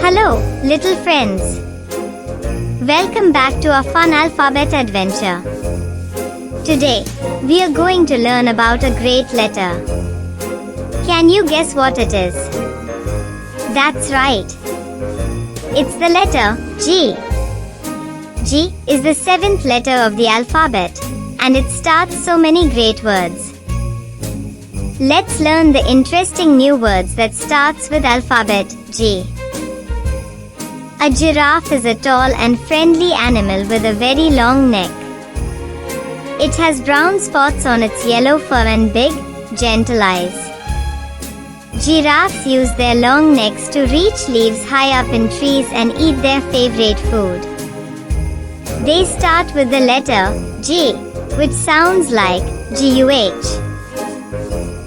Hello, little friends. Welcome back to our fun alphabet adventure. Today, we are going to learn about a great letter. Can you guess what it is? That's right. It's the letter G. G is the seventh letter of the alphabet, and it starts so many great words. Let's learn the interesting new words that starts with alphabet G. A giraffe is a tall and friendly animal with a very long neck. It has brown spots on its yellow fur and big, gentle eyes. Giraffes use their long necks to reach leaves high up in trees and eat their favorite food. They start with the letter G, which sounds like GUH.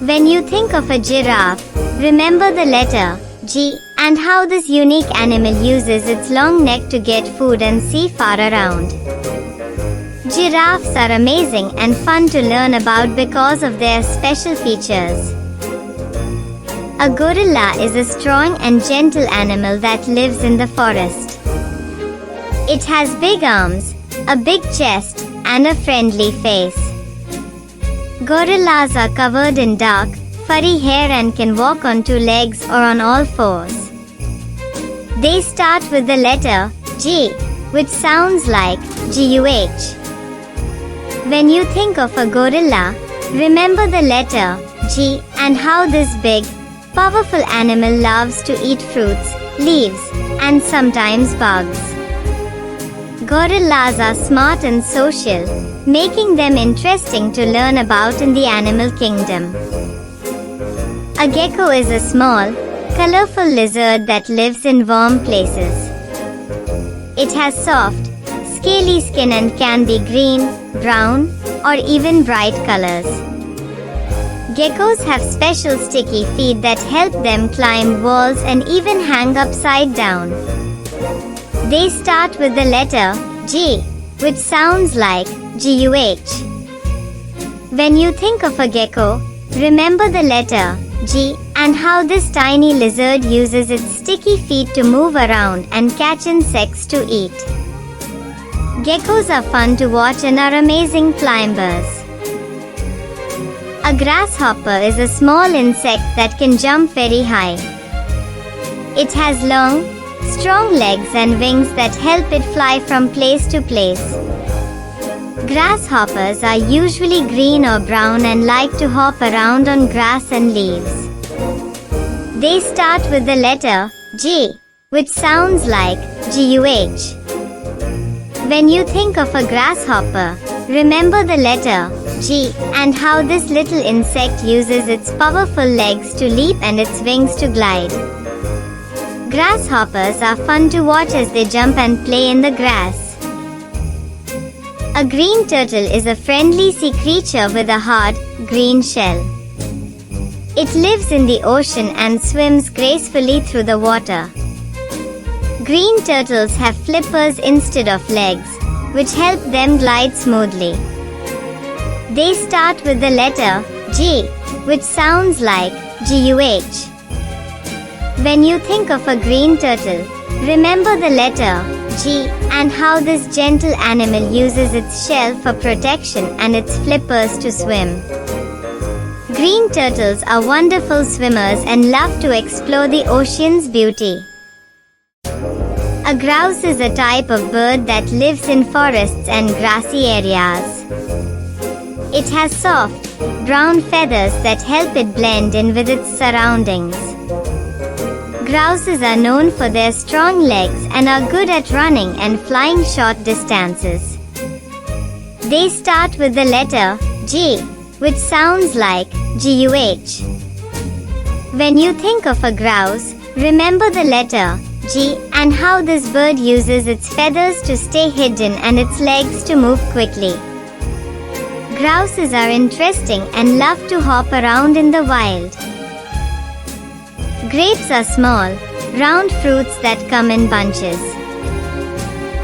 When you think of a giraffe, remember the letter G and how this unique animal uses its long neck to get food and see far around. Giraffes are amazing and fun to learn about because of their special features. A gorilla is a strong and gentle animal that lives in the forest. It has big arms, a big chest, and a friendly face. Gorillas are covered in dark, furry hair and can walk on two legs or on all fours. They start with the letter G, which sounds like GUH. When you think of a gorilla, remember the letter G and how this big, powerful animal loves to eat fruits, leaves, and sometimes bugs. Gorillas are smart and social, making them interesting to learn about in the animal kingdom. A gecko is a small, colorful lizard that lives in warm places. It has soft, scaly skin and can be green, brown, or even bright colors. Geckos have special sticky feet that help them climb walls and even hang upside down. They start with the letter G, which sounds like GUH. When you think of a gecko, remember the letter G and how this tiny lizard uses its sticky feet to move around and catch insects to eat. Geckos are fun to watch and are amazing climbers. A grasshopper is a small insect that can jump very high. It has long, strong legs and wings that help it fly from place to place. Grasshoppers are usually green or brown and like to hop around on grass and leaves. They start with the letter G, which sounds like GUH. When you think of a grasshopper, remember the letter G and how this little insect uses its powerful legs to leap and its wings to glide. Grasshoppers are fun to watch as they jump and play in the grass. A green turtle is a friendly sea creature with a hard, green shell. It lives in the ocean and swims gracefully through the water. Green turtles have flippers instead of legs, which help them glide smoothly. They start with the letter G, which sounds like GUH. When you think of a green turtle, remember the letter G and how this gentle animal uses its shell for protection and its flippers to swim. Green turtles are wonderful swimmers and love to explore the ocean's beauty. A grouse is a type of bird that lives in forests and grassy areas. It has soft, brown feathers that help it blend in with its surroundings. Grouses are known for their strong legs and are good at running and flying short distances. They start with the letter G, which sounds like GUH. When you think of a grouse, remember the letter G and how this bird uses its feathers to stay hidden and its legs to move quickly. Grouses are interesting and love to hop around in the wild. Grapes are small, round fruits that come in bunches.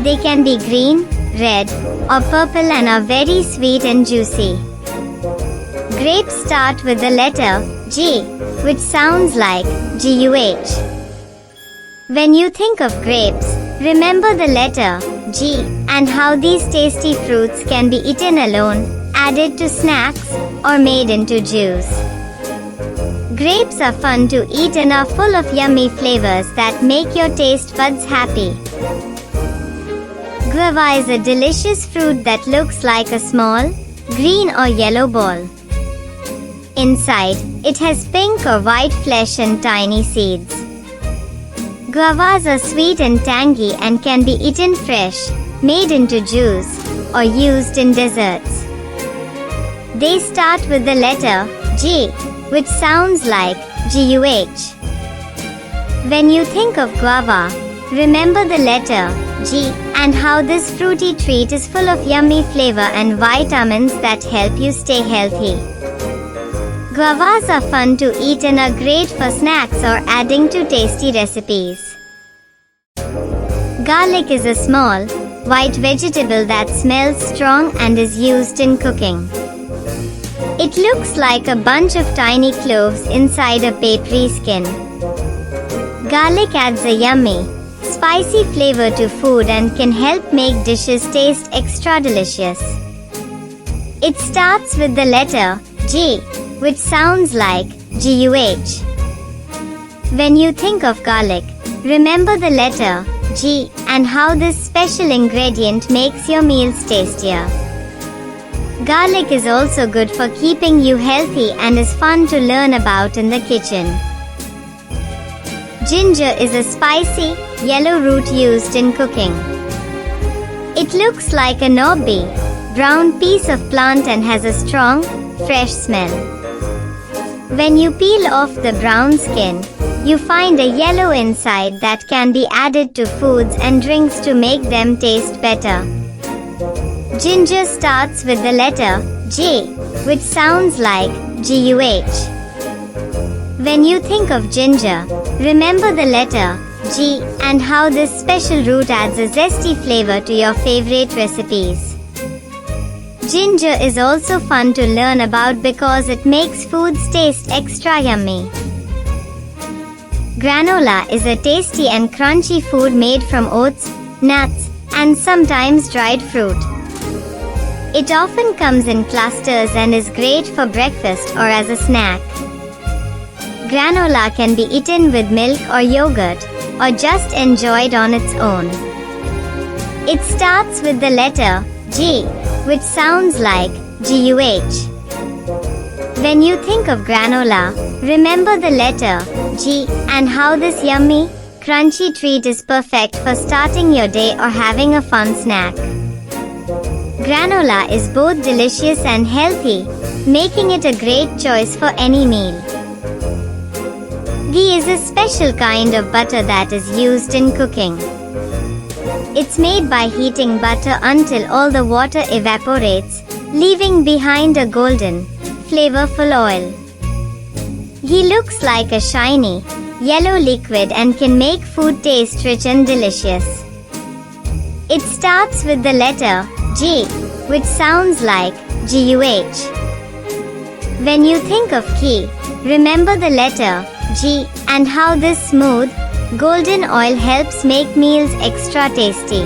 They can be green, red, or purple and are very sweet and juicy. Grapes start with the letter G, which sounds like GUH. When you think of grapes, remember the letter G and how these tasty fruits can be eaten alone, added to snacks, or made into juice. Grapes are fun to eat and are full of yummy flavors that make your taste buds happy. Guava is a delicious fruit that looks like a small, green or yellow ball. Inside, it has pink or white flesh and tiny seeds. Guavas are sweet and tangy and can be eaten fresh, made into juice, or used in desserts. They start with the letter G, which sounds like GUH. When you think of guava, remember the letter G and how this fruity treat is full of yummy flavor and vitamins that help you stay healthy. Guavas are fun to eat and are great for snacks or adding to tasty recipes. Garlic is a small, white vegetable that smells strong and is used in cooking. It looks like a bunch of tiny cloves inside a papery skin. Garlic adds a yummy, spicy flavor to food and can help make dishes taste extra delicious. It starts with the letter G, which sounds like GUH. When you think of garlic, remember the letter G and how this special ingredient makes your meals tastier. Garlic is also good for keeping you healthy and is fun to learn about in the kitchen. Ginger is a spicy, yellow root used in cooking. It looks like a knobby, brown piece of plant and has a strong, fresh smell. When you peel off the brown skin, you find a yellow inside that can be added to foods and drinks to make them taste better. Ginger starts with the letter J, which sounds like GUH. When you think of ginger, remember the letter G and how this special root adds a zesty flavor to your favorite recipes. Ginger is also fun to learn about because it makes foods taste extra yummy. Granola is a tasty and crunchy food made from oats, nuts, and sometimes dried fruit. It often comes in clusters and is great for breakfast or as a snack. Granola can be eaten with milk or yogurt, or just enjoyed on its own. It starts with the letter G, which sounds like GUH. When you think of granola, remember the letter G and how this yummy, crunchy treat is perfect for starting your day or having a fun snack. Granola is both delicious and healthy, making it a great choice for any meal. Ghee is a special kind of butter that is used in cooking. It's made by heating butter until all the water evaporates, leaving behind a golden, flavorful oil. Ghee looks like a shiny, yellow liquid and can make food taste rich and delicious. It starts with the letter G, which sounds like GUH. When you think of ghee, remember the letter G and how this smooth, golden oil helps make meals extra tasty.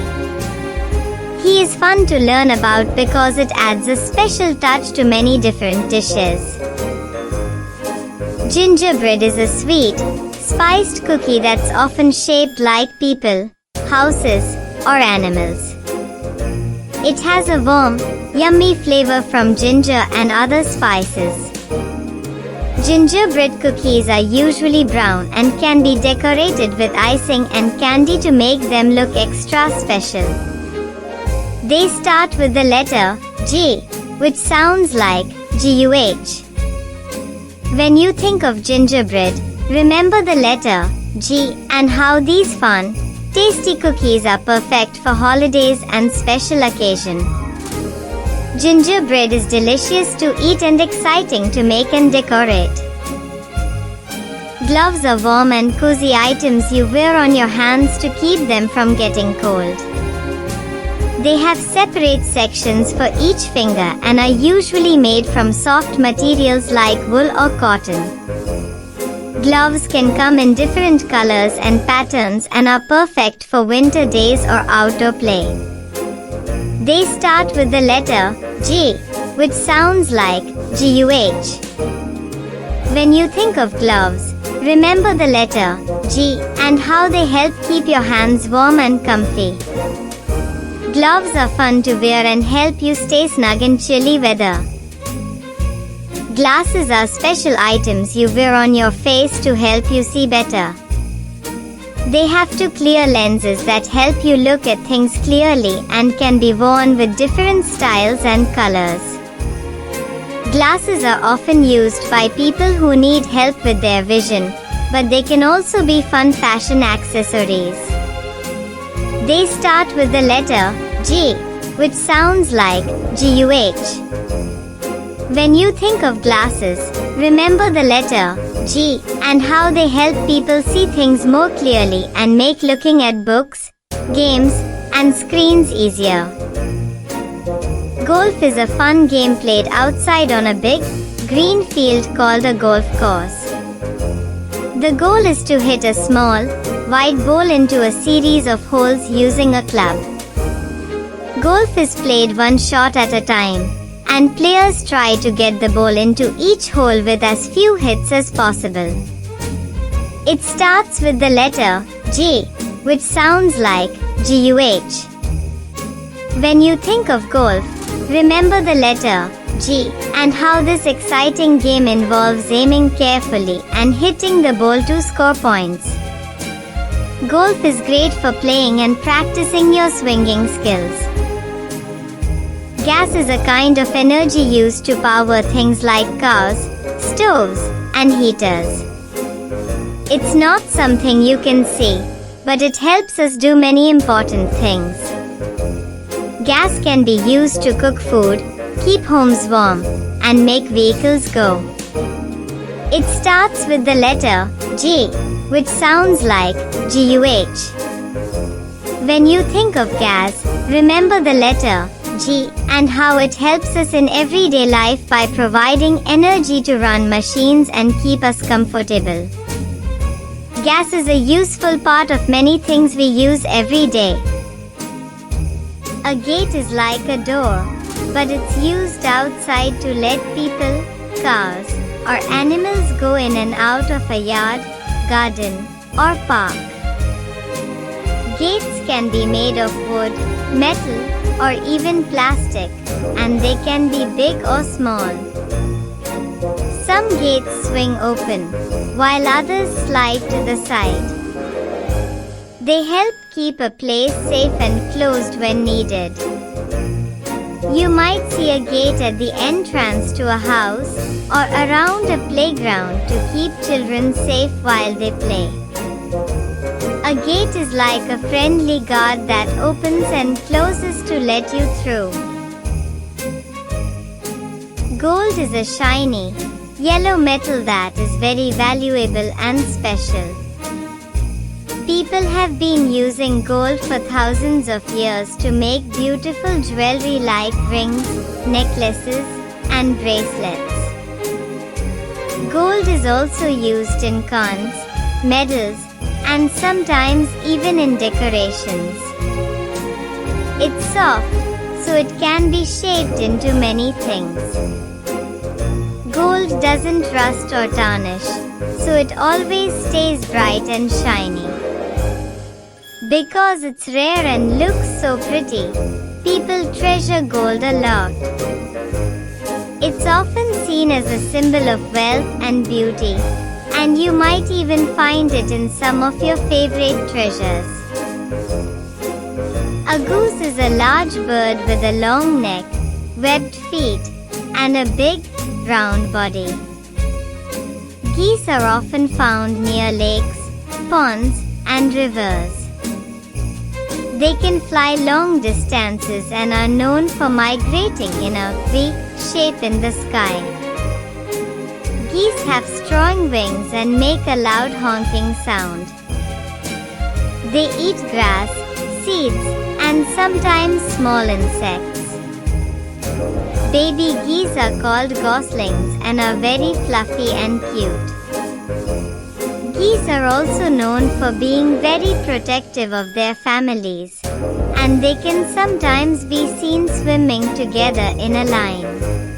Ghee is fun to learn about because it adds a special touch to many different dishes. Gingerbread is a sweet, spiced cookie that's often shaped like people, houses, or animals. It has a warm, yummy flavor from ginger and other spices. Gingerbread cookies are usually brown and can be decorated with icing and candy to make them look extra special. They start with the letter G, which sounds like GUH. When you think of gingerbread, remember the letter G and how these fun, tasty cookies are perfect for holidays and special occasions. Gingerbread is delicious to eat and exciting to make and decorate. Gloves are warm and cozy items you wear on your hands to keep them from getting cold. They have separate sections for each finger and are usually made from soft materials like wool or cotton. Gloves can come in different colors and patterns and are perfect for winter days or outdoor play. They start with the letter G, which sounds like GUH. When you think of gloves, remember the letter G and how they help keep your hands warm and comfy. Gloves are fun to wear and help you stay snug in chilly weather. Glasses are special items you wear on your face to help you see better. They have two clear lenses that help you look at things clearly and can be worn with different styles and colors. Glasses are often used by people who need help with their vision, but they can also be fun fashion accessories. They start with the letter G, which sounds like GUH. When you think of glasses, remember the letter G and how they help people see things more clearly and make looking at books, games, and screens easier. Golf is a fun game played outside on a big, green field called a golf course. The goal is to hit a small, wide ball into a series of holes using a club. Golf is played one shot at a time, and players try to get the ball into each hole with as few hits as possible. It starts with the letter G, which sounds like GUH. When you think of golf, remember the letter G and how this exciting game involves aiming carefully and hitting the ball to score points. Golf is great for playing and practicing your swinging skills. Gas is a kind of energy used to power things like cars, stoves, and heaters. It's not something you can see, but it helps us do many important things. Gas can be used to cook food, keep homes warm, and make vehicles go. It starts with the letter G, which sounds like GUH. When you think of gas, remember the letter G and how it helps us in everyday life by providing energy to run machines and keep us comfortable. Gas is a useful part of many things we use every day. A gate is like a door, but it's used outside to let people, cars, or animals go in and out of a yard, garden, or park. Gates can be made of wood, metal, or even plastic, and they can be big or small. Some gates swing open, while others slide to the side. They help keep a place safe and closed when needed. You might see a gate at the entrance to a house or around a playground to keep children safe while they play. A gate is like a friendly guard that opens and closes to let you through. Gold is a shiny, yellow metal that is very valuable and special. People have been using gold for thousands of years to make beautiful jewelry like rings, necklaces, and bracelets. Gold is also used in coins, medals, and sometimes even in decorations. It's soft, so it can be shaped into many things. Gold doesn't rust or tarnish, so it always stays bright and shiny. Because it's rare and looks so pretty, people treasure gold a lot. It's often seen as a symbol of wealth and beauty, and you might even find it in some of your favorite treasures. A goose is a large bird with a long neck, webbed feet, and a big, round body. Geese are often found near lakes, ponds, and rivers. They can fly long distances and are known for migrating in a V shape in the sky. Geese have strong wings and make a loud honking sound. They eat grass, seeds, and sometimes small insects. Baby geese are called goslings and are very fluffy and cute. Geese are also known for being very protective of their families, and they can sometimes be seen swimming together in a line.